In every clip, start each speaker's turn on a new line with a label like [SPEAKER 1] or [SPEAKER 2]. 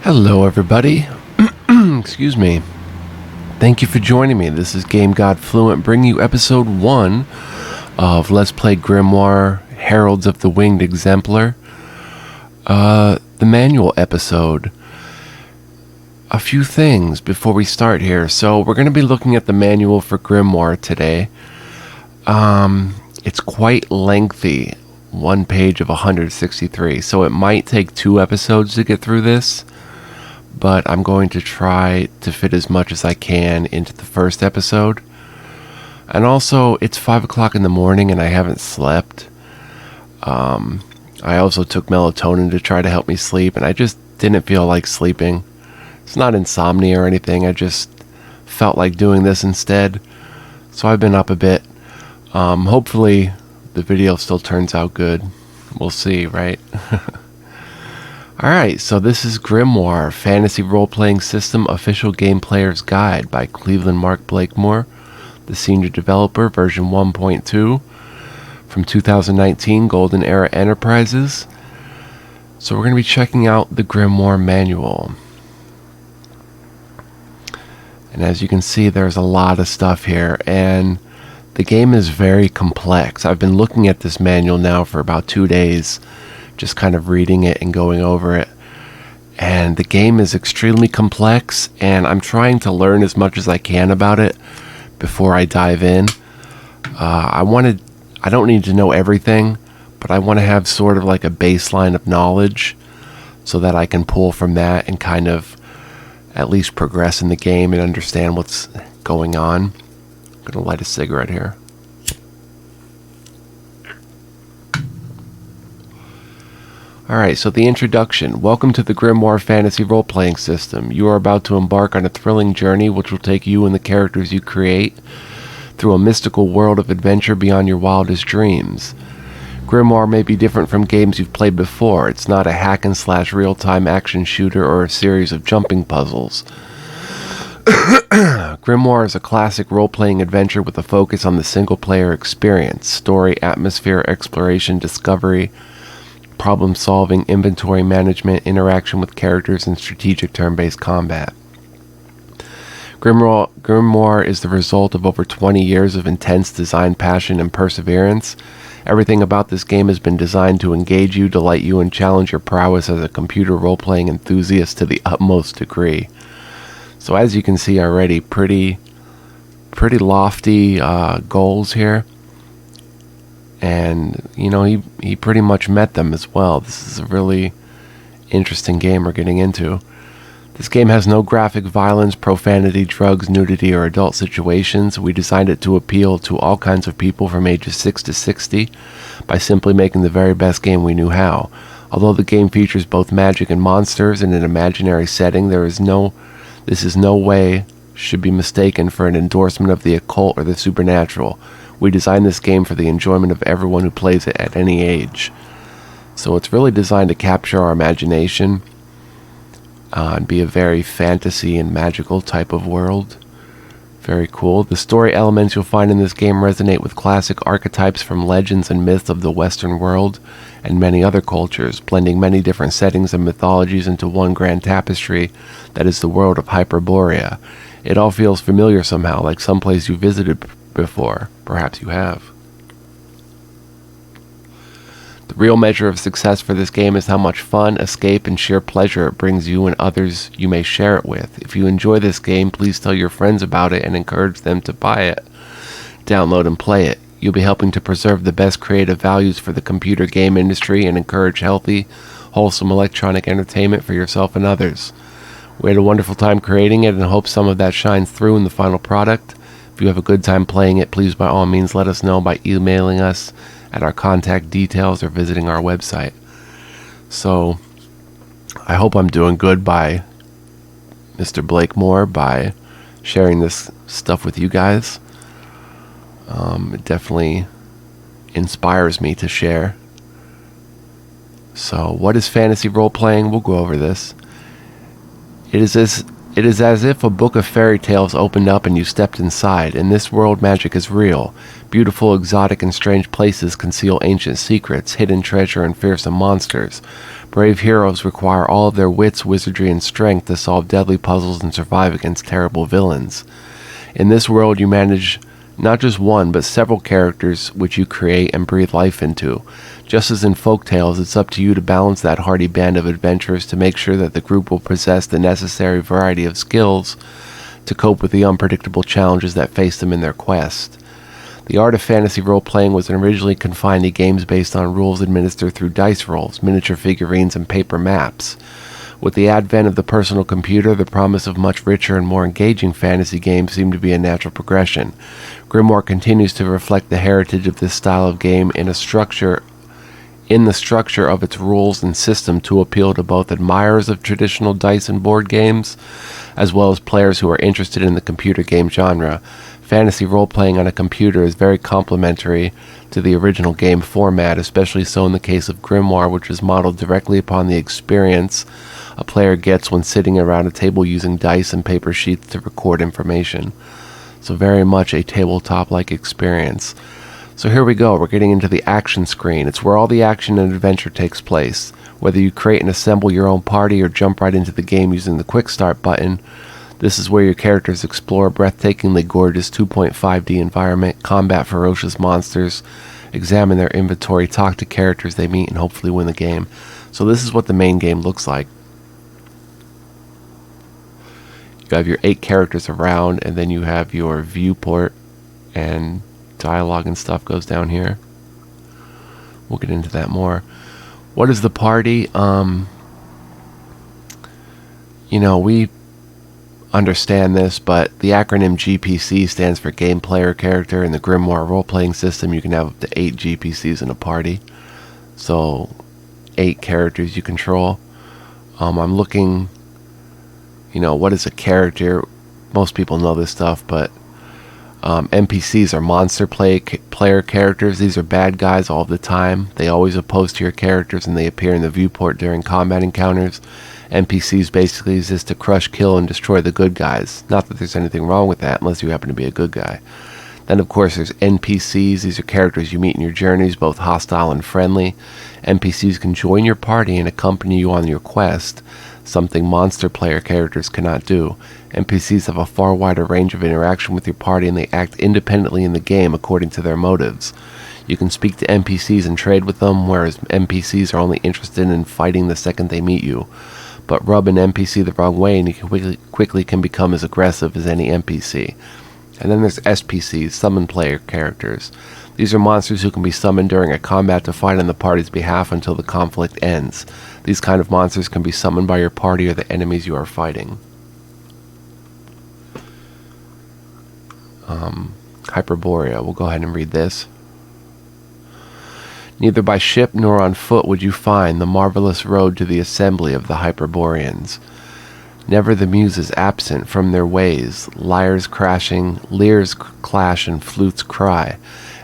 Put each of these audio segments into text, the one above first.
[SPEAKER 1] Hello, everybody. Excuse me. Thank you for joining me. This is Game God Fluent, bringing you episode 1 of Let's Play Grimoire, Heralds of the Winged Exemplar. The manual episode. A few things before we start here. So we're going to be looking at the manual for Grimoire today. It's quite lengthy. One page of 163. So it might take 2 episodes to get through this. But I'm going to try to fit as much as I can into the first episode. And also, it's 5 o'clock in the morning and I haven't slept. I also took melatonin to try to help me sleep, and I just didn't feel like sleeping. It's not insomnia or anything, I just felt like doing this instead. So I've been up a bit. Hopefully, the video still turns out good. We'll see, right? Alright, so this is Grimoire, Fantasy Role-Playing System Official Game Player's Guide by Cleveland Mark Blakemore, the Senior Developer, version 1.2, from 2019, Golden Era Enterprises. So we're going to be checking out the Grimoire manual. And as you can see, there's a lot of stuff here, and the game is very complex. I've been looking at this manual now for about 2 days, just kind of reading it and going over it, and the game is extremely complex, and I'm trying to learn as much as I can about it before I dive in. I don't need to know everything, but I want to have sort of like a baseline of knowledge so that I can pull from that and kind of at least progress in the game and understand what's going on. I'm gonna light a cigarette here. Alright, so the introduction. Welcome to the Grimoire Fantasy Role-Playing System. You are about to embark on a thrilling journey which will take you and the characters you create through a mystical world of adventure beyond your wildest dreams. Grimoire may be different from games you've played before. It's not a hack-and-slash real-time action shooter or a series of jumping puzzles. Grimoire is a classic role-playing adventure with a focus on the single-player experience, story, atmosphere, exploration, discovery, problem-solving, inventory management, interaction with characters, and strategic turn-based combat. Grimoire is the result of over 20 years of intense design passion and perseverance. Everything about this game has been designed to engage you, delight you, and challenge your prowess as a computer role-playing enthusiast to the utmost degree. So as you can see already, pretty lofty goals here. And, you know, he pretty much met them as well. This is a really interesting game we're getting into. This game has no graphic violence, profanity, drugs, nudity, or adult situations. We designed it to appeal to all kinds of people from ages 6 to 60 by simply making the very best game we knew how. Although the game features both magic and monsters in an imaginary setting, this is no way should be mistaken for an endorsement of the occult or the supernatural. We designed this game for the enjoyment of everyone who plays it at any age. So it's really designed to capture our imagination and be a very fantasy and magical type of world. Very cool. The story elements you'll find in this game resonate with classic archetypes from legends and myths of the Western world and many other cultures, blending many different settings and mythologies into one grand tapestry that is the world of Hyperborea. It all feels familiar somehow, like someplace you visited before. Perhaps you have. The real measure of success for this game is how much fun, escape, and sheer pleasure it brings you and others you may share it with. If you enjoy this game, please tell your friends about it and encourage them to buy it, download, and play it. You'll be helping to preserve the best creative values for the computer game industry and encourage healthy, wholesome electronic entertainment for yourself and others. We had a wonderful time creating it and hope some of that shines through in the final product. If you have a good time playing it, please by all means let us know by emailing us at our contact details or visiting our website. So, I hope I'm doing good by Mr. Blakemore by sharing this stuff with you guys. It definitely inspires me to share. So, what is fantasy role-playing? We'll go over this. It is It is as if a book of fairy tales opened up and you stepped inside. In this world, magic is real. Beautiful, exotic, and strange places conceal ancient secrets, hidden treasure, and fearsome monsters. Brave heroes require all of their wits, wizardry, and strength to solve deadly puzzles and survive against terrible villains. In this world, you manage not just one, but several characters which you create and breathe life into. Just as in folktales, it's up to you to balance that hardy band of adventurers to make sure that the group will possess the necessary variety of skills to cope with the unpredictable challenges that face them in their quest. The art of fantasy role-playing was originally confined to games based on rules administered through dice rolls, miniature figurines, and paper maps. With the advent of the personal computer, the promise of much richer and more engaging fantasy games seemed to be a natural progression. Grimoire continues to reflect the heritage of this style of game in the structure of its rules and system to appeal to both admirers of traditional dice and board games, as well as players who are interested in the computer game genre. Fantasy role-playing on a computer is very complementary to the original game format, especially so in the case of Grimoire, which is modeled directly upon the experience a player gets when sitting around a table using dice and paper sheets to record information. So very much a tabletop-like experience. So here we go, we're getting into the action screen. It's where all the action and adventure takes place. Whether you create and assemble your own party or jump right into the game using the quick start button, this is where your characters explore a breathtakingly gorgeous 2.5D environment, combat ferocious monsters, examine their inventory, talk to characters they meet, and hopefully win the game. So this is what the main game looks like. You have your 8 characters around, and then you have your viewport, and dialogue and stuff goes down here. We'll get into that more. What is the party? We understand this, but the acronym GPC stands for Game Player Character. In the Grimoire role-playing system, you can have up to 8 GPCs in a party. So, 8 characters you control. I'm looking, what is a character? Most people know this stuff, but NPCs are monster player characters. These are bad guys all the time. They always oppose to your characters, and they appear in the viewport during combat encounters. NPCs basically exist to crush, kill, and destroy the good guys. Not that there's anything wrong with that, unless you happen to be a good guy. Then, of course, there's NPCs. These are characters you meet in your journeys, both hostile and friendly. NPCs can join your party and accompany you on your quest, something monster player characters cannot do. NPCs have a far wider range of interaction with your party, and they act independently in the game according to their motives. You can speak to NPCs and trade with them, whereas NPCs are only interested in fighting the second they meet you. But rub an NPC the wrong way and you quickly can become as aggressive as any NPC. And then there's SPCs, summon player characters. These are monsters who can be summoned during a combat to fight on the party's behalf until the conflict ends. These kind of monsters can be summoned by your party or the enemies you are fighting. Hyperborea. We'll go ahead and read this. Neither by ship nor on foot would you find the marvelous road to the assembly of the Hyperboreans. Never the muses absent from their ways, lyres crashing, lyres clash and flutes cry,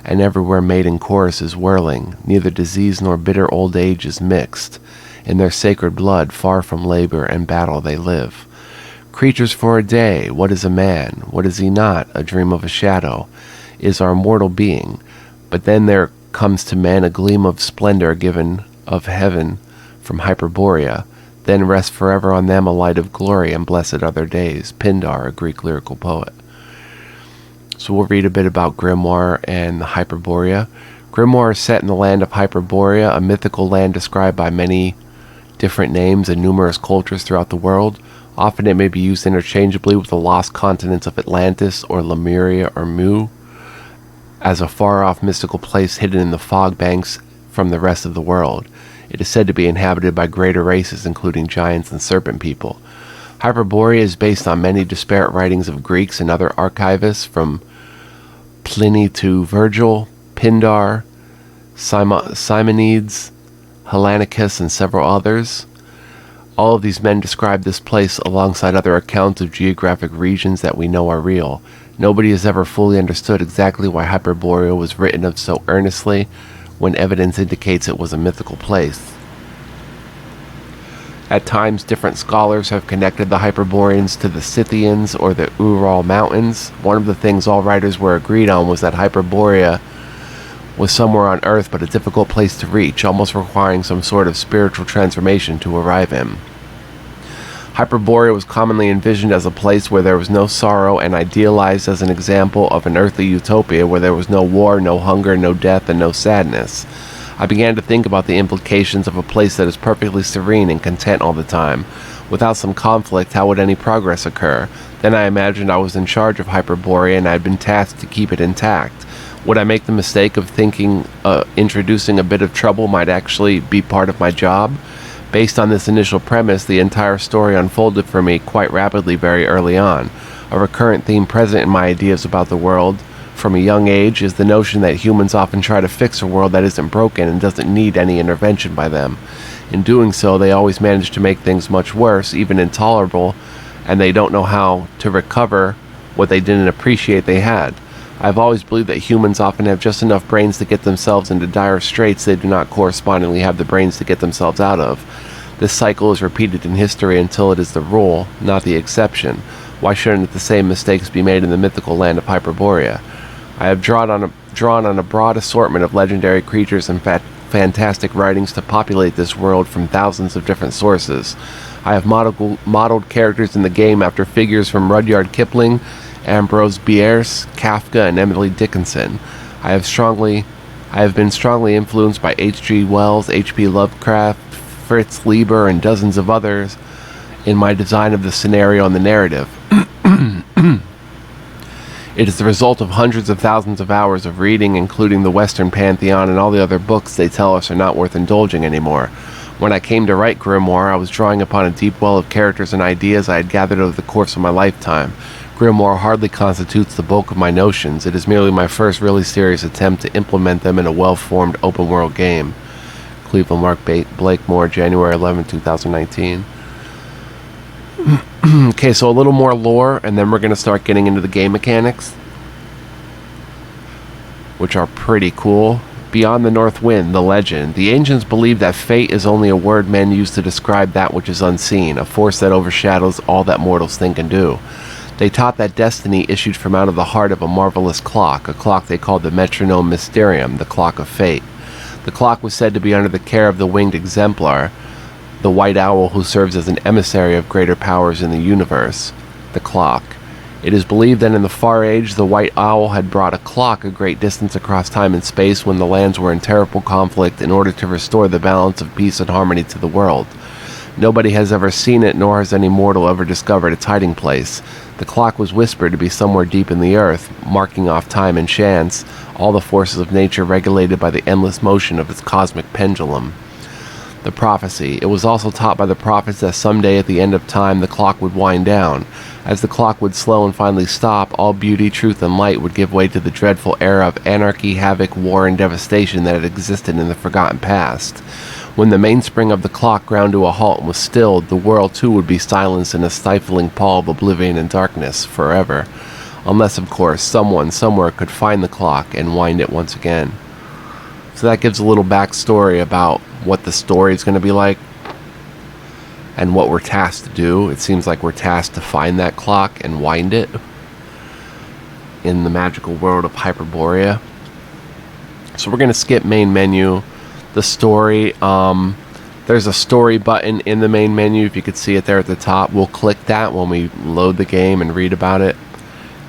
[SPEAKER 1] and everywhere maiden choruses whirling, neither disease nor bitter old age is mixed. In their sacred blood, far from labor and battle they live. Creatures for a day, what is a man? What is he not? A dream of a shadow is our mortal being. But then there comes to man a gleam of splendor given of heaven from Hyperborea. Then rests forever on them a light of glory, and blessed are their days. Pindar, a Greek lyrical poet. So we'll read a bit about Grimoire and the Hyperborea. Grimoire is set in the land of Hyperborea, a mythical land described by many different names and numerous cultures throughout the world. Often it may be used interchangeably with the lost continents of Atlantis or Lemuria or Mu, as a far-off mystical place hidden in the fog banks from the rest of the world. It is said to be inhabited by greater races, including giants and serpent people. Hyperborea is based on many disparate writings of Greeks and other archivists, from Pliny to Virgil, Pindar, Simonides, Hellanicus, and several others. All of these men describe this place alongside other accounts of geographic regions that we know are real. Nobody has ever fully understood exactly why Hyperborea was written of so earnestly, when evidence indicates it was a mythical place. At times, different scholars have connected the Hyperboreans to the Scythians or the Ural Mountains. One of the things all writers were agreed on was that Hyperborea was somewhere on Earth, but a difficult place to reach, almost requiring some sort of spiritual transformation to arrive in. Hyperborea was commonly envisioned as a place where there was no sorrow and idealized as an example of an earthly utopia where there was no war, no hunger, no death, and no sadness. I began to think about the implications of a place that is perfectly serene and content all the time. Without some conflict, how would any progress occur? Then I imagined I was in charge of Hyperborea and I had been tasked to keep it intact. Would I make the mistake of thinking introducing a bit of trouble might actually be part of my job? Based on this initial premise, the entire story unfolded for me quite rapidly very early on. A recurrent theme present in my ideas about the world from a young age is the notion that humans often try to fix a world that isn't broken and doesn't need any intervention by them. In doing so, they always manage to make things much worse, even intolerable, and they don't know how to recover what they didn't appreciate they had. I've always believed that humans often have just enough brains to get themselves into dire straits they do not correspondingly have the brains to get themselves out of. This cycle is repeated in history until it is the rule, not the exception. Why shouldn't the same mistakes be made in the mythical land of Hyperborea? I have drawn on a broad assortment of legendary creatures and fantastic writings to populate this world from thousands of different sources. I have modeled characters in the game after figures from Rudyard Kipling, Ambrose Bierce, Kafka, and Emily Dickinson. I have been strongly influenced by H.G. Wells, H.P. Lovecraft, Fritz Leiber, and dozens of others in my design of the scenario and the narrative. It is the result of hundreds of thousands of hours of reading, including the Western Pantheon and all the other books they tell us are not worth indulging anymore. When I came to write Grimoire, I was drawing upon a deep well of characters and ideas I had gathered over the course of my lifetime. Grimoire hardly constitutes the bulk of my notions. It is merely my first really serious attempt to implement them in a well-formed open-world game. Cleveland Mark Blakemore, January 11, 2019. Okay, so a little more lore, and then we're going to start getting into the game mechanics, which are pretty cool. Beyond the North Wind, the legend. The ancients believed that fate is only a word men use to describe that which is unseen, a force that overshadows all that mortals think and do. They taught that destiny issued from out of the heart of a marvelous clock, a clock they called the Metronome Mysterium, the clock of fate. The clock was said to be under the care of the winged Exemplar, the white owl who serves as an emissary of greater powers in the universe. The clock. It is believed that in the Far Age, the white owl had brought a clock a great distance across time and space when the lands were in terrible conflict in order to restore the balance of peace and harmony to the world. Nobody has ever seen it, nor has any mortal ever discovered its hiding place. The clock was whispered to be somewhere deep in the earth, marking off time and chance, all the forces of nature regulated by the endless motion of its cosmic pendulum. The prophecy. It was also taught by the prophets that someday at the end of time the clock would wind down. As the clock would slow and finally stop, all beauty, truth, and light would give way to the dreadful era of anarchy, havoc, war, and devastation that had existed in the forgotten past. When the mainspring of the clock ground to a halt and was stilled, the world too would be silenced in a stifling pall of oblivion and darkness forever. Unless, of course, someone somewhere could find the clock and wind it once again. So that gives a little backstory about what the story is going to be like and what we're tasked to do. It seems like we're tasked to find that clock and wind it in the magical world of Hyperborea. So we're going to skip main menu. The story, there's a story button in the main menu. If you could see it there at the top, we'll click that when we load the game and read about it.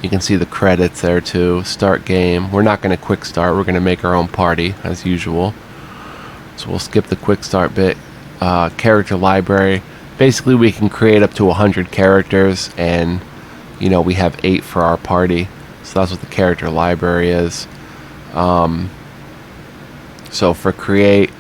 [SPEAKER 1] You can see the credits there too. Start game. We're not going to quick start. We're going to make our own party as usual. So we'll skip the quick start bit. Character library. Basically, we can create up to 100 characters, and you know we have 8 for our party. So that's what the character library is. So for create,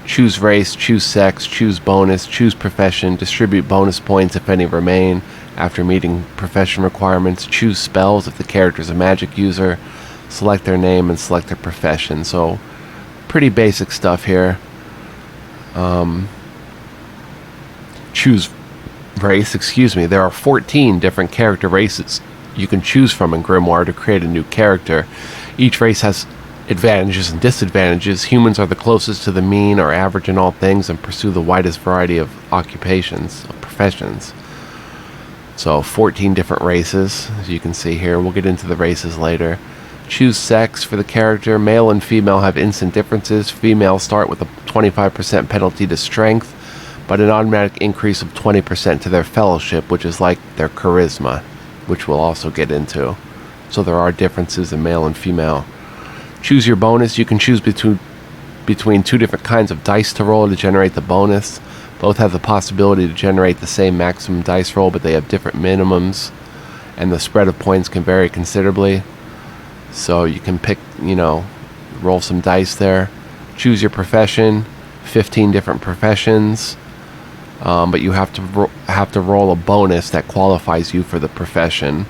[SPEAKER 1] choose race, choose sex, choose bonus, choose profession, distribute bonus points if any remain after meeting profession requirements, choose spells if the character is a magic user, select their name and select their profession. So pretty basic stuff here. Choose race, there are 14 different character races you can choose from in Grimoire to create a new character. Each race has Advantages and disadvantages. Humans are the closest to the mean or average in all things and pursue the widest variety of occupations, of professions. So 14 different races, as you can see here. We'll get into the races later. Choose sex for the character. Male and female have instant differences. Females start with a 25% penalty to strength, but an automatic increase of 20% to their fellowship, which is like their charisma, which we'll also get into. So there are differences in male and female. Choose your bonus. You can choose between two different kinds of dice to roll to generate the bonus. Both have the possibility to generate the same maximum dice roll, but they have different minimums, and the spread of points can vary considerably. So you can pick, roll some dice there. Choose your profession. 15 different professions, but you have to roll a bonus that qualifies you for the profession.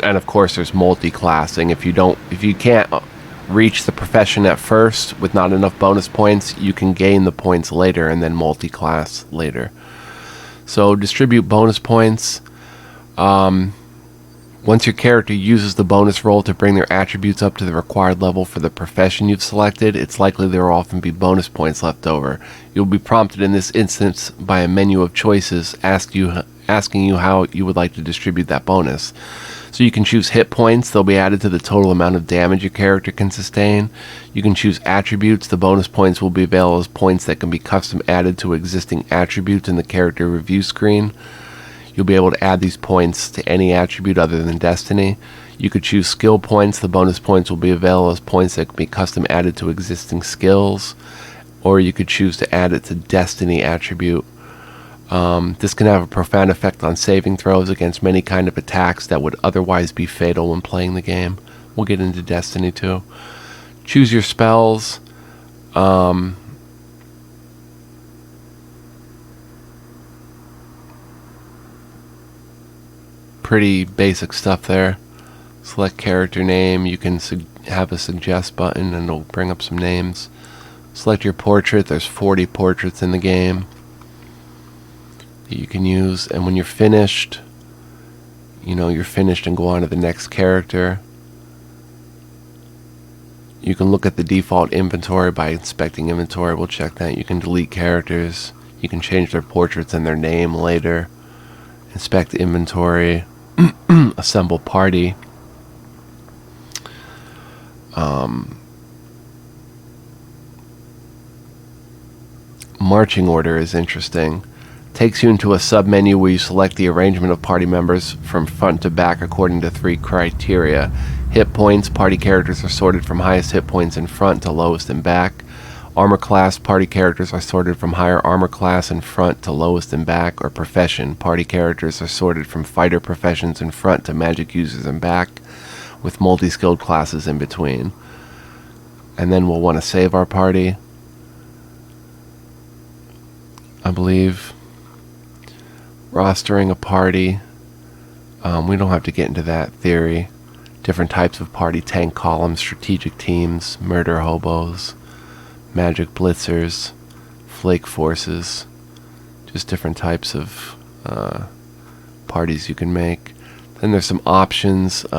[SPEAKER 1] And of course, there's multi-classing. If you can't reach the profession at first with not enough bonus points, you can gain the points later and then multi-class later. So distribute bonus points. Once your character uses the bonus roll to bring their attributes up to the required level for the profession you've selected, it's likely there will often be bonus points left over. You'll be prompted in this instance by a menu of choices asking you how you would like to distribute that bonus. So you can choose hit points. They'll be added to the total amount of damage your character can sustain. You can choose attributes. The bonus points will be available as points that can be custom added to existing attributes in the character review screen. You'll be able to add these points to any attribute other than Destiny. You could choose skill points. The bonus points will be available as points that can be custom added to existing skills. Or you could choose to add it to Destiny attribute. This can have a profound effect on saving throws against many kind of attacks that would otherwise be fatal when playing the game. We'll get into Destiny too. Choose your spells. Pretty basic stuff there. Select character name. You can have a suggest button and it'll bring up some names. Select your portrait. There's 40 portraits in the game that you can use, and when you're finished, you're finished and go on to the next character. You can look at the default inventory by inspecting inventory. We'll check that. You can delete characters. You can change their portraits and their name later. Inspect inventory. Assemble party. Marching order is interesting. Takes you into a sub-menu where you select the arrangement of party members from front to back according to 3 criteria. Hit points. Party characters are sorted from highest hit points in front to lowest in back. Armor class. Party characters are sorted from higher armor class in front to lowest in back. Or profession. Party characters are sorted from fighter professions in front to magic users in back, with multi-skilled classes in between. And then we'll want to save our party, I believe. Rostering a party. We don't have to get into that theory. Different types of party: tank columns, strategic teams, murder hobos, magic blitzers, flake forces. Just different types of parties you can make. Then there's some options. This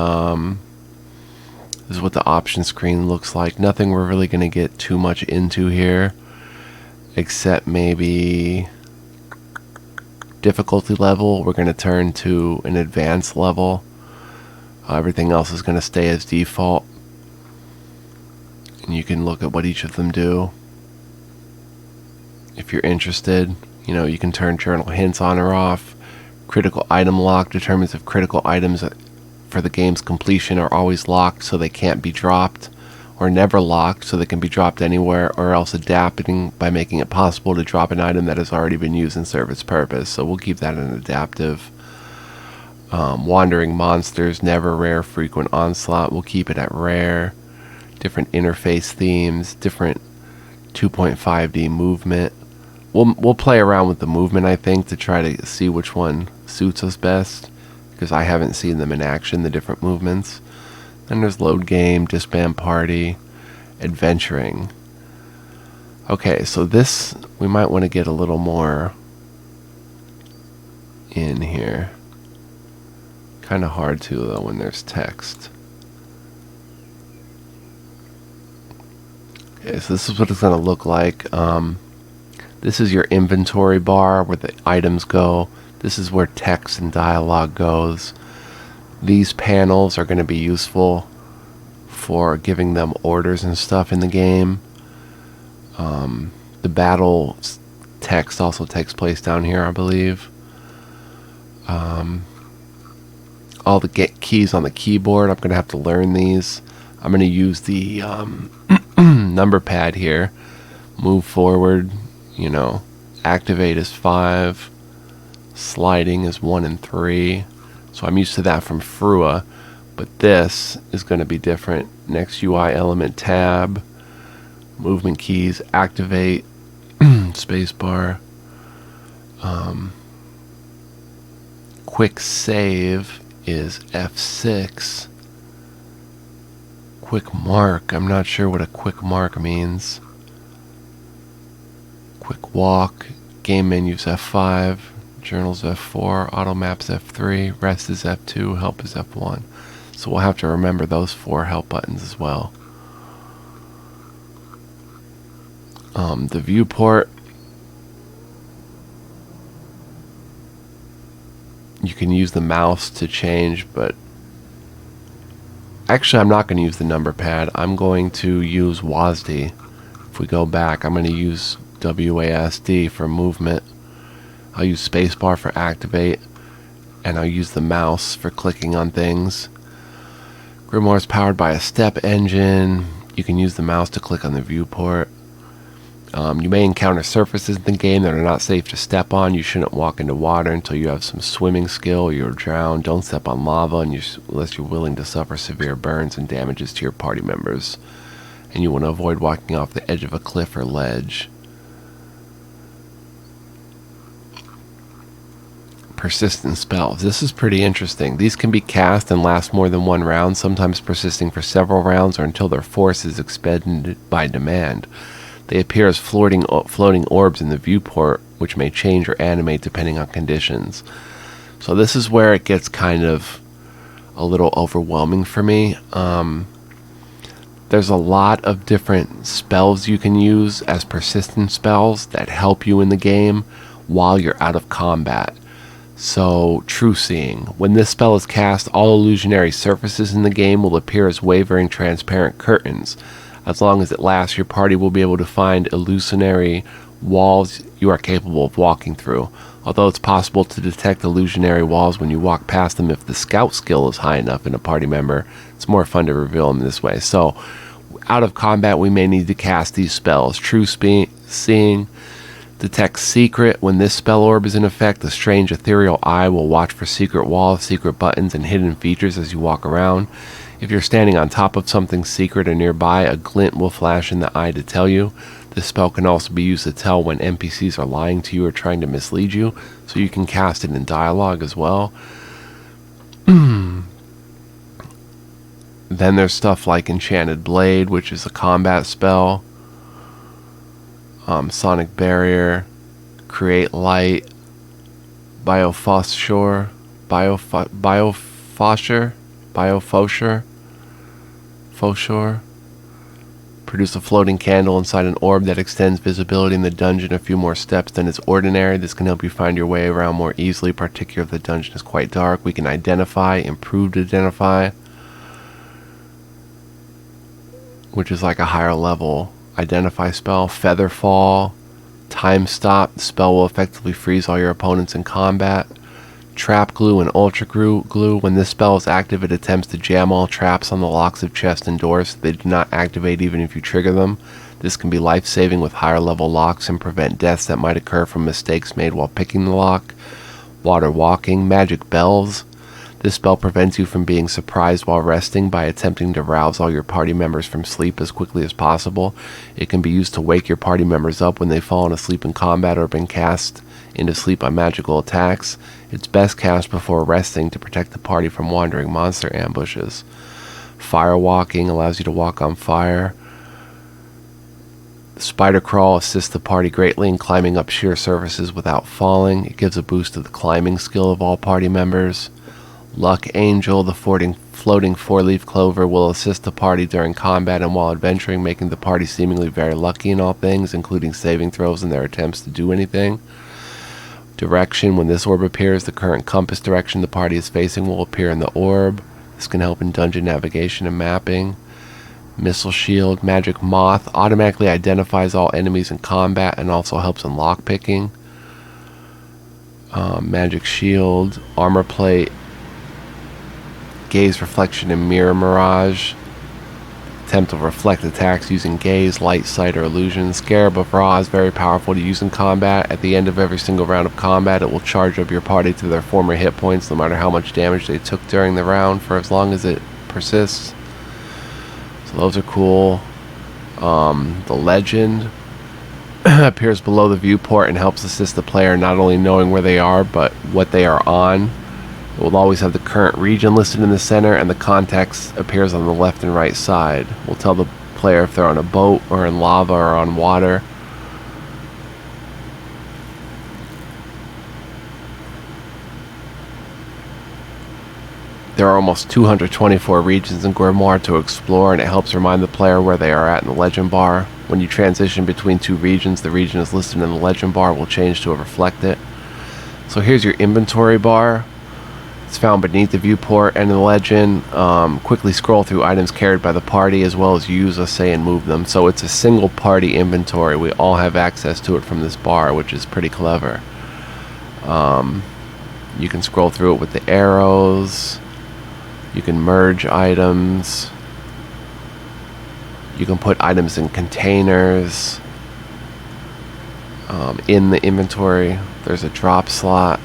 [SPEAKER 1] is what the option screen looks like. Nothing we're really going to get too much into here, except maybe difficulty level. We're going to turn to an advanced level. Everything else is going to stay as default. And you can look at what each of them do. If you're interested, you can turn journal hints on or off. Critical item lock determines if critical items for the game's completion are always locked so they can't be dropped, or never locked so they can be dropped anywhere, or else adapting by making it possible to drop an item that has already been used and serve its purpose. So we'll keep that in adaptive. Wandering monsters, never rare, frequent onslaught, we'll keep it at rare. Different interface themes, different 2.5D movement. We'll play around with the movement, I think, to try to see which one suits us best, because I haven't seen them in action, the different movements. Then there's load game, disband party, adventuring. Okay, so this, we might want to get a little more in here. Kind of hard to, though, when there's text. Okay, so this is what it's going to look like. This is your inventory bar where the items go. This is where text and dialogue goes. These panels are going to be useful for giving them orders and stuff in the game. The battle text also takes place down here, I believe. All the keys on the keyboard, I'm going to have to learn these. I'm going to use the number pad here. Move forward, you know, activate is 5, sliding is 1 and 3. So I'm used to that from Frua, but this is going to be different. Next UI element tab, movement keys, activate, spacebar, quick save is F6. Quick mark, I'm not sure what a quick mark means. Quick walk, game menus F5, journals F4, auto maps F3, rest is F2, help is F1. So we'll have to remember those 4 help buttons as well. The viewport, you can use the mouse to change, but actually I'm not going to use the number pad. I'm going to use WASD. If we go back, I'm going to use WASD for movement. I'll use spacebar for activate, and I'll use the mouse for clicking on things. Grimoire is powered by a step engine. You can use the mouse to click on the viewport. You may encounter surfaces in the game that are not safe to step on. You shouldn't walk into water until you have some swimming skill or you're drowned. Don't step on lava unless you're willing to suffer severe burns and damages to your party members. And you want to avoid walking off the edge of a cliff or ledge. Persistent spells. This is pretty interesting. These can be cast and last more than 1 round, sometimes persisting for several rounds or until their force is expended by demand. They appear as floating orbs in the viewport, which may change or animate depending on conditions. So this is where it gets kind of a little overwhelming for me. There's a lot of different spells you can use as persistent spells that help you in the game while you're out of combat. So, True Seeing. When this spell is cast, all illusionary surfaces in the game will appear as wavering transparent curtains. As long as it lasts, your party will be able to find illusionary walls you are capable of walking through. Although it's possible to detect illusionary walls when you walk past them if the scout skill is high enough in a party member, it's more fun to reveal them this way. So, out of combat, we may need to cast these spells. True Seeing. Detect secret. When this spell orb is in effect, the strange ethereal eye will watch for secret walls, secret buttons, and hidden features as you walk around. If you're standing on top of something secret or nearby, a glint will flash in the eye to tell you. This spell can also be used to tell when NPCs are lying to you or trying to mislead you, so you can cast it in dialogue as well. Then there's stuff like Enchanted Blade, which is a combat spell. Sonic Barrier, Create Light, Biofosher, produce a floating candle inside an orb that extends visibility in the dungeon a few more steps than is ordinary. This can help you find your way around more easily, particularly if the dungeon is quite dark. We can identify, improved identify, which is like a higher level identify spell. Featherfall, Time Stop. The spell will effectively freeze all your opponents in combat. Trap Glue and Ultra Glue. When this spell is active, it attempts to jam all traps on the locks of chests and doors so they do not activate even if you trigger them. This can be life-saving with higher level locks and prevent deaths that might occur from mistakes made while picking the lock. Water Walking. Magic Bells. This spell prevents you from being surprised while resting by attempting to rouse all your party members from sleep as quickly as possible. It can be used to wake your party members up when they've fallen asleep in combat or been cast into sleep by magical attacks. It's best cast before resting to protect the party from wandering monster ambushes. Fire Walking allows you to walk on fire. Spider Crawl assists the party greatly in climbing up sheer surfaces without falling. It gives a boost to the climbing skill of all party members. Luck Angel, the floating four-leaf clover, will assist the party during combat and while adventuring, making the party seemingly very lucky in all things, including saving throws in their attempts to do anything. Direction, when this orb appears, the current compass direction the party is facing will appear in the orb. This can help in dungeon navigation and mapping. Missile Shield, Magic Moth, automatically identifies all enemies in combat and also helps in lockpicking. Magic Shield, Armor Plate, Gaze Reflection and Mirror Mirage. Attempt to reflect attacks using gaze, light, sight, or illusion. Scarab of Ra is very powerful to use in combat. At the end of every single round of combat, it will charge up your party to their former hit points, no matter how much damage they took during the round, for as long as it persists. So those are cool. The Legend appears below the viewport and helps assist the player not only knowing where they are, but what they are on. It will always have the current region listed in the center, and the context appears on the left and right side. We'll tell the player if they're on a boat or in lava or on water. There are almost 224 regions in Grimoire to explore, and it helps remind the player where they are at in the legend bar. When you transition between two regions, the region is listed in the legend bar will change to reflect it. So here's your inventory bar. It's found beneath the viewport and in the legend. Quickly scroll through items carried by the party as well as use, say, and move them. So it's a single party inventory. We all have access to it from this bar, which is pretty clever. You can scroll through it with the arrows. You can merge items. You can put items in containers. In the inventory, there's a drop slot.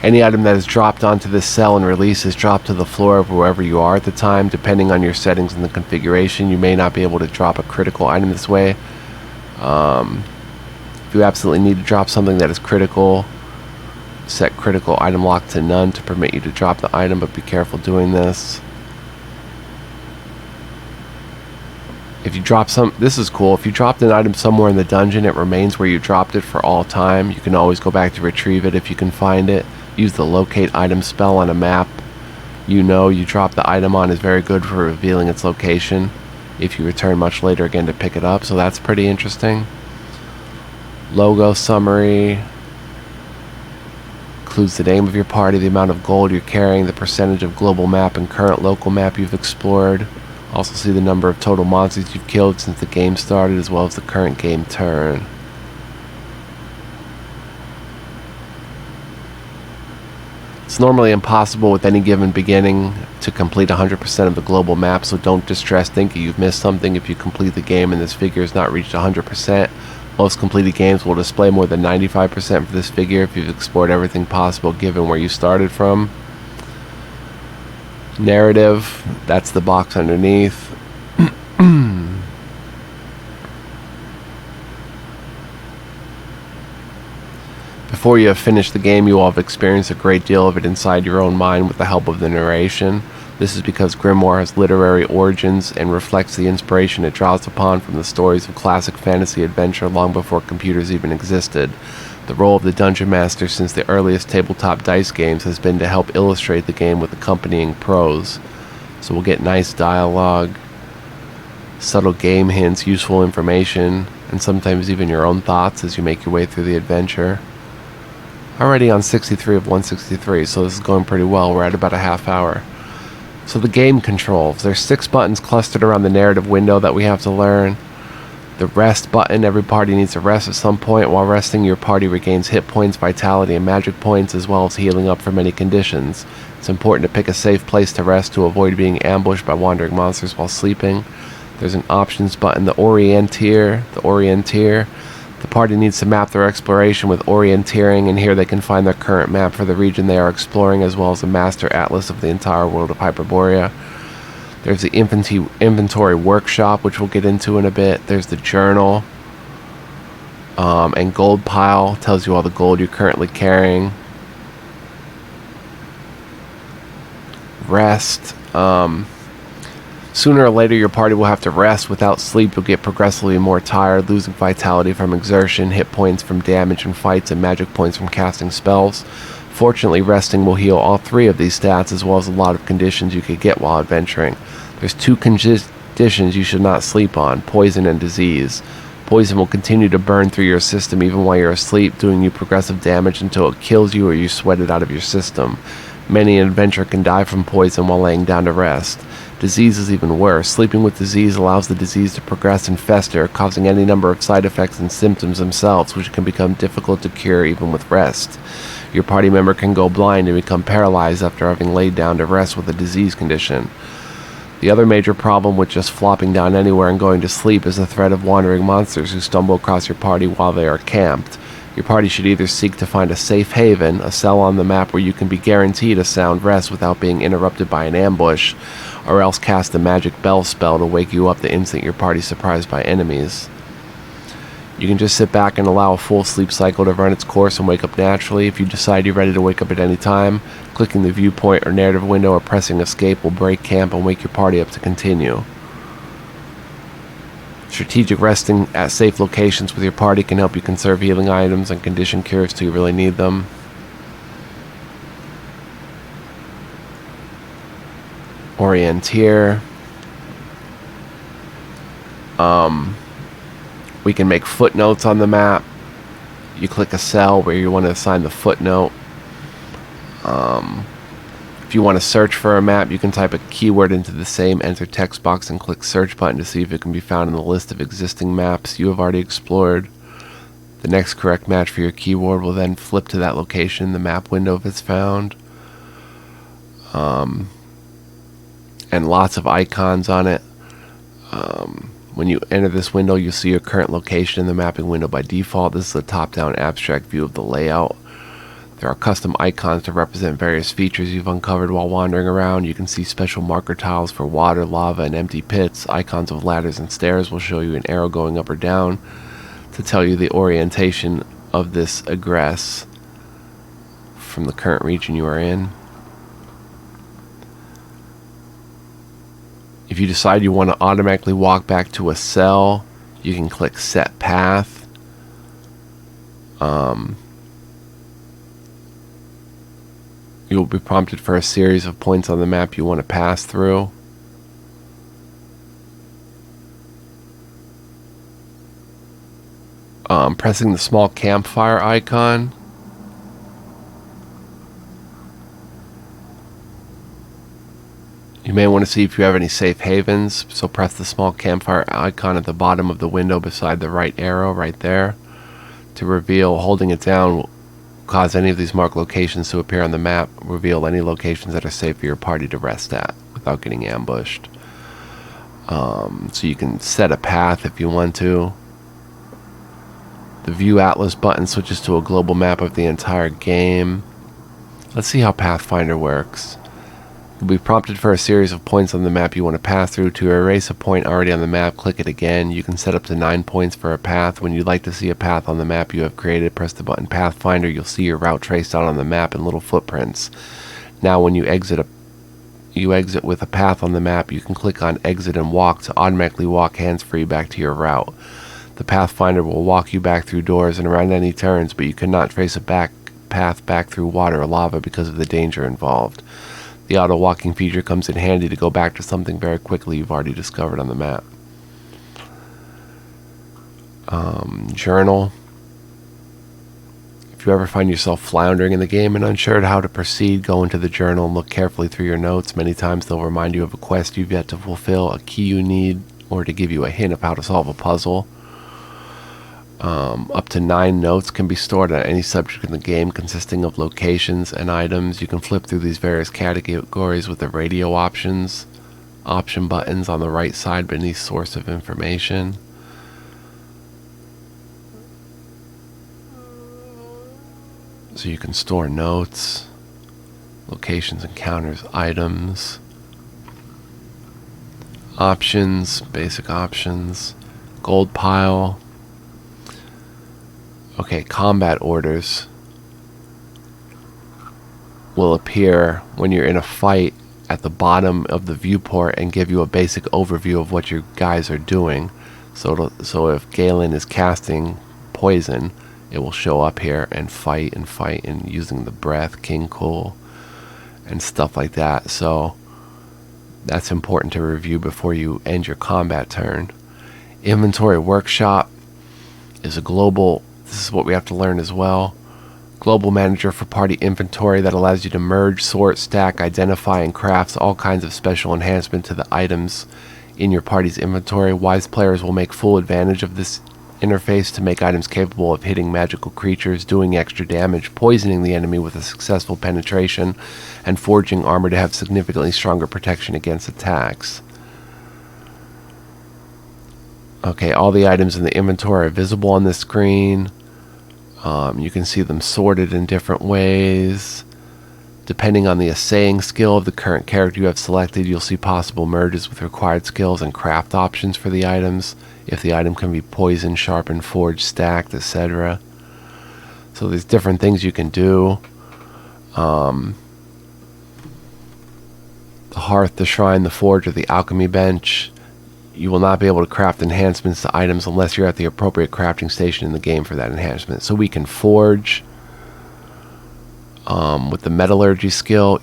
[SPEAKER 1] Any item that is dropped onto this cell and released is dropped to the floor of wherever you are at the time. Depending on your settings and the configuration, you may not be able to drop a critical item this way. If you absolutely need to drop something that is critical, set critical item lock to none to permit you to drop the item, but be careful doing this. If you drop this is cool. If you dropped an item somewhere in the dungeon, it remains where you dropped it for all time. You can always go back to retrieve it if you can find it. Use the locate item spell on a map you dropped the item on is very good for revealing its location if you return much later again to pick it up. So that's pretty interesting. Logo summary includes the name of your party, the amount of gold you're carrying, the percentage of global map and current local map you've explored. Also see the number of total monsters you've killed since the game started, as well as the current game turn. It's normally impossible with any given beginning to complete 100% of the global map, so don't distress thinking you've missed something if you complete the game and this figure has not reached 100%. Most completed games will display more than 95% for this figure if you've explored everything possible given where you started from. Narrative, that's the box underneath. Before you have finished the game, you will have experienced a great deal of it inside your own mind with the help of the narration. This is because Grimoire has literary origins and reflects the inspiration it draws upon from the stories of classic fantasy adventure long before computers even existed. The role of the Dungeon Master since the earliest tabletop dice games has been to help illustrate the game with accompanying prose. So we'll get nice dialogue, subtle game hints, useful information, and sometimes even your own thoughts as you make your way through the adventure. Already on 63 of 163, so this is going pretty well. We're at about a half hour. So the game controls. There's 6 buttons clustered around the narrative window that we have to learn. The rest button, every party needs to rest at some point. While resting, your party regains hit points, vitality, and magic points, as well as healing up from any conditions. It's important to pick a safe place to rest to avoid being ambushed by wandering monsters while sleeping. There's an options button, the Orienteer. The party needs to map their exploration with orienteering, and here they can find their current map for the region they are exploring, as well as a master atlas of the entire world of Hyperborea. There's the inventory workshop, which we'll get into in a bit. There's the journal. And gold pile tells you all the gold you're currently carrying. Rest. Sooner or later, your party will have to rest. Without sleep, you'll get progressively more tired, losing vitality from exertion, hit points from damage and fights, and magic points from casting spells. Fortunately, resting will heal all 3 of these stats, as well as a lot of conditions you could get while adventuring. There's 2 conditions you should not sleep on: poison and disease. Poison will continue to burn through your system even while you're asleep, doing you progressive damage until it kills you or you sweat it out of your system. Many an adventurer can die from poison while laying down to rest. Disease is even worse. Sleeping with disease allows the disease to progress and fester, causing any number of side effects and symptoms themselves, which can become difficult to cure even with rest. Your party member can go blind and become paralyzed after having laid down to rest with a disease condition. The other major problem with just flopping down anywhere and going to sleep is the threat of wandering monsters who stumble across your party while they are camped. Your party should either seek to find a safe haven, a cell on the map where you can be guaranteed a sound rest without being interrupted by an ambush, or else cast a magic bell spell to wake you up the instant your party is surprised by enemies. You can just sit back and allow a full sleep cycle to run its course and wake up naturally. If you decide you're ready to wake up at any time, clicking the viewpoint or narrative window or pressing escape will break camp and wake your party up to continue. Strategic resting at safe locations with your party can help you conserve healing items and condition cures till you really need them. Orienteer. We can make footnotes on the map. You click a cell where you want to assign the footnote. If you want to search for a map, you can type a keyword into the same enter text box and click search button to see if it can be found in the list of existing maps you have already explored. The next correct match for your keyword will then flip to that location in the map window if it's found. And lots of icons on it. When you enter this window, you'll see your current location in the mapping window by default. This is a top-down abstract view of the layout. There are custom icons to represent various features you've uncovered while wandering around. You can see special marker tiles for water, lava, and empty pits. Icons of ladders and stairs will show you an arrow going up or down to tell you the orientation of this egress from the current region you are in. If you decide you want to automatically walk back to a cell, you can click Set Path. You will be prompted for a series of points on the map you want to pass through. Pressing the small campfire icon. You may want to see if you have any safe havens, so press the small campfire icon at the bottom of the window beside the right arrow right there to reveal. Holding it down will cause any of these marked locations to appear on the map. Reveal any locations that are safe for your party to rest at without getting ambushed. So you can set a path if you want to. The View Atlas button switches to a global map of the entire game. Let's see how Pathfinder works. You'll be prompted for a series of points on the map you want to pass through. To erase a point already on the map, click it again. You can set up to 9 points for a path. When you'd like to see a path on the map you have created, press the button Pathfinder. You'll see your route traced out on the map in little footprints. Now when you exit with a path on the map, you can click on Exit and Walk to automatically walk hands-free back to your route. The Pathfinder will walk you back through doors and around any turns, but you cannot trace a path back through water or lava because of the danger involved. The auto-walking feature comes in handy to go back to something very quickly you've already discovered on the map. Journal. If you ever find yourself floundering in the game and unsure how to proceed, go into the journal and look carefully through your notes. Many times they'll remind you of a quest you've yet to fulfill, a key you need, or to give you a hint of how to solve a puzzle. Up to 9 notes can be stored on any subject in the game, consisting of locations and items. You can flip through these various categories with the radio option buttons on the right side beneath source of information. So you can store notes, locations, encounters, items, options, basic options, gold pile. Okay, combat orders will appear when you're in a fight at the bottom of the viewport and give you a basic overview of what your guys are doing. So if Galen is casting poison, it will show up here and fight and using the breath, King Cool, and stuff like that. So that's important to review before you end your combat turn. Inventory Workshop is a global, this is what we have to learn as well. Global manager for party inventory that allows you to merge, sort, stack, identify, and crafts all kinds of special enhancement to the items in your party's inventory. Wise players will make full advantage of this interface to make items capable of hitting magical creatures, doing extra damage, poisoning the enemy with a successful penetration, and forging armor to have significantly stronger protection against attacks. Okay, all the items in the inventory are visible on this screen. You can see them sorted in different ways. Depending on the assaying skill of the current character you have selected, you'll see possible merges with required skills and craft options for the items, if the item can be poisoned, sharpened, forged, stacked, etc. So there's different things you can do. The hearth, the shrine, the forge, or the alchemy bench. You will not be able to craft enhancements to items unless you're at the appropriate crafting station in the game for that enhancement. So we can forge with the metallurgy skill.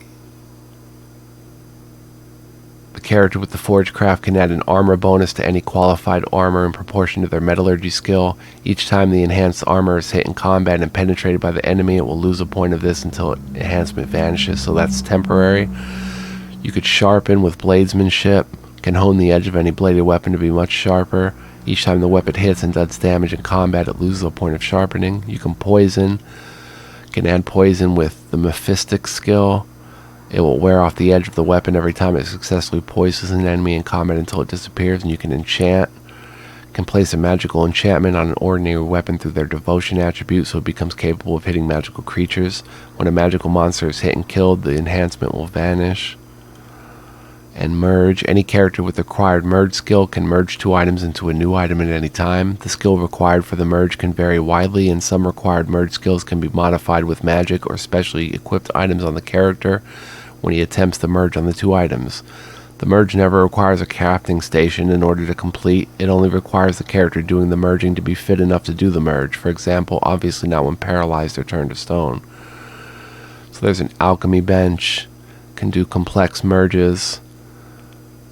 [SPEAKER 1] The character with the forge craft can add an armor bonus to any qualified armor in proportion to their metallurgy skill. Each time the enhanced armor is hit in combat and penetrated by the enemy, it will lose a point of this until enhancement vanishes, so that's temporary. You could sharpen with bladesmanship. Can hone the edge of any bladed weapon to be much sharper. Each time the weapon hits and does damage in combat, it loses a point of sharpening. You can poison. Can add poison with the Mephistic skill. It will wear off the edge of the weapon every time it successfully poisons an enemy in combat until it disappears. And you can enchant. Can place a magical enchantment on an ordinary weapon through their devotion attribute, so it becomes capable of hitting magical creatures. When a magical monster is hit and killed, the enhancement will vanish. And merge. Any character with the required merge skill can merge two items into a new item at any time. The skill required for the merge can vary widely, and some required merge skills can be modified with magic or specially equipped items on the character when he attempts the merge on the two items. The merge never requires a crafting station in order to complete. It only requires the character doing the merging to be fit enough to do the merge. For example, obviously not when paralyzed or turned to stone. So there's an alchemy bench. Can do complex merges.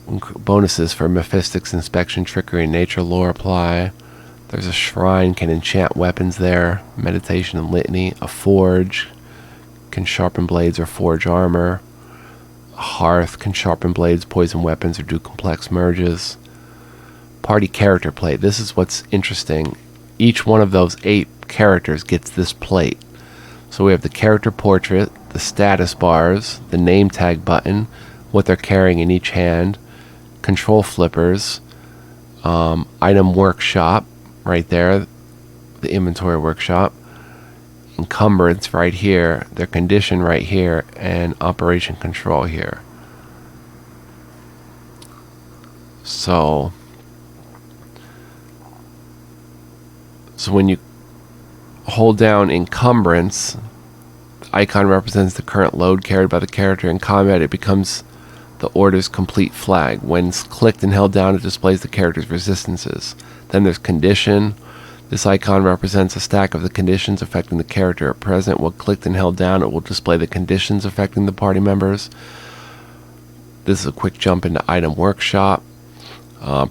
[SPEAKER 1] Bonuses for Mephistic's inspection, trickery, and nature lore apply. There's a shrine, can enchant weapons there. Meditation and litany. A forge, can sharpen blades or forge armor. A hearth, can sharpen blades, poison weapons, or do complex merges. Party character plate. This is what's interesting. Each one of those 8 characters gets this plate. So we have the character portrait, the status bars, the name tag button, what they're carrying in each hand, control flippers, item workshop right there, the inventory workshop, encumbrance right here, their condition right here, and operation control here. So when you hold down encumbrance, the icon represents the current load carried by the character in combat. It becomes the order's complete flag. When clicked and held down, it displays the character's resistances. Then there's condition. This icon represents a stack of the conditions affecting the character at present. When clicked and held down, it will display the conditions affecting the party members. This is a quick jump into item workshop.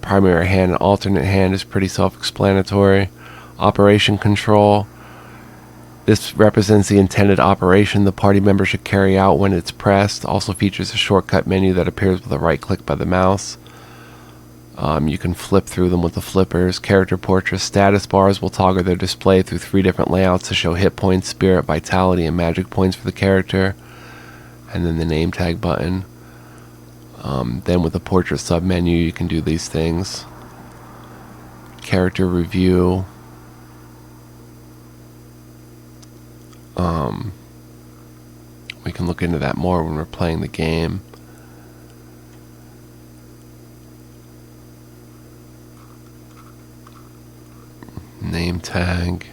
[SPEAKER 1] Primary hand and alternate hand is pretty self-explanatory. Operation control. This represents the intended operation the party member should carry out when it's pressed. Also features a shortcut menu that appears with a right click by the mouse. You can flip through them with the flippers. Character portraits. Status bars will toggle their display through 3 different layouts to show hit points, spirit, vitality, and magic points for the character. And then the name tag button. Then with the portrait submenu, you can do these things. Character review. We can look into that more when we're playing the game. Name tag.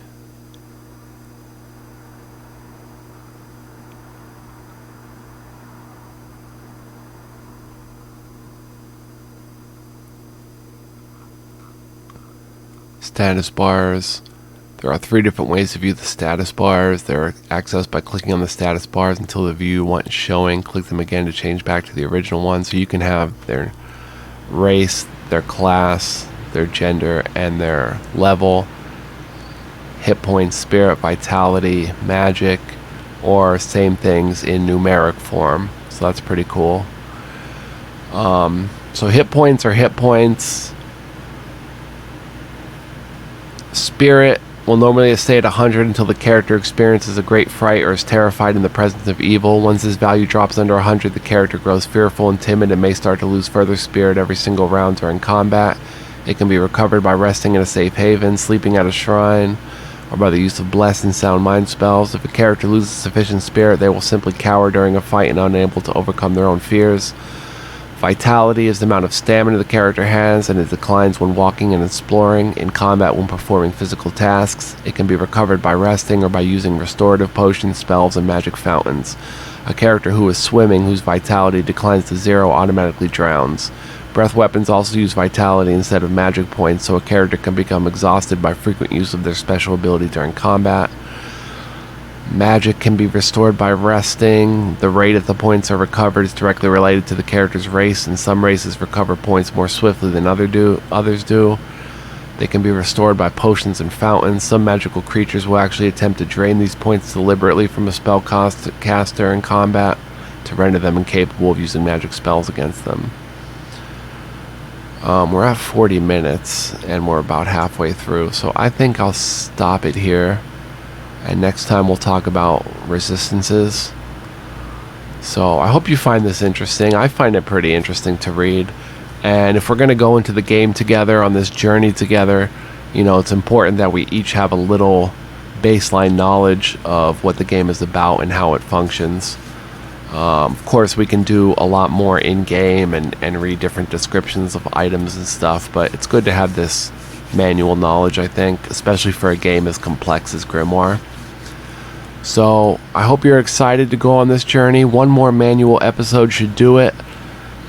[SPEAKER 1] Status bars. There are 3 different ways to view the status bars. They're accessed by clicking on the status bars until the view you want is showing. Click them again to change back to the original one. So you can have their race, their class, their gender, and their level, hit points, spirit, vitality, magic, or same things in numeric form. So that's pretty cool. So hit points are hit points. Spirit will normally stay at 100 until the character experiences a great fright or is terrified in the presence of evil. Once this value drops under 100, the character grows fearful and timid and may start to lose further spirit every single round during combat. It can be recovered by resting in a safe haven, sleeping at a shrine, or by the use of bless and sound mind spells. If a character loses sufficient spirit, they will simply cower during a fight and unable to overcome their own fears. Vitality is the amount of stamina the character has, and it declines when walking and exploring. In combat, when performing physical tasks, it can be recovered by resting or by using restorative potions, spells, and magic fountains. A character who is swimming, whose vitality declines to 0, automatically drowns. Breath weapons also use vitality instead of magic points, so a character can become exhausted by frequent use of their special ability during combat. Magic can be restored by resting. The rate at the points are recovered is directly related to the character's race, and some races recover points more swiftly than others do. They can be restored by potions and fountains. Some magical creatures will actually attempt to drain these points deliberately from a spell caster in combat to render them incapable of using magic spells against them. We're at 40 minutes, and we're about halfway through, so I think I'll stop it here. And next time we'll talk about resistances. So I hope you find this interesting. I find it pretty interesting to read. And if we're going to go into the game together, on this journey together, you know, it's important that we each have a little baseline knowledge of what the game is about and how it functions. Of course, we can do a lot more in-game and read different descriptions of items and stuff, but it's good to have this manual knowledge, I think, especially for a game as complex as Grimoire. So I hope you're excited to go on this journey. One more manual episode should do it,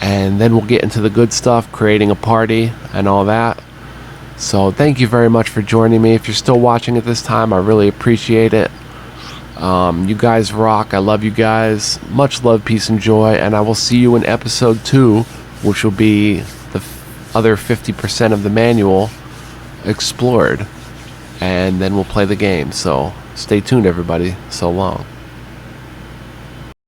[SPEAKER 1] and then we'll get into the good stuff, creating a party and all that. So thank you very much for joining me. If you're still watching at this time, I really appreciate it. You guys rock. I love you guys. Much love, peace, and joy, and I will see you in episode 2, which will be the other 50% of the manual explored, and then we'll play the game. So stay tuned, everybody. So long.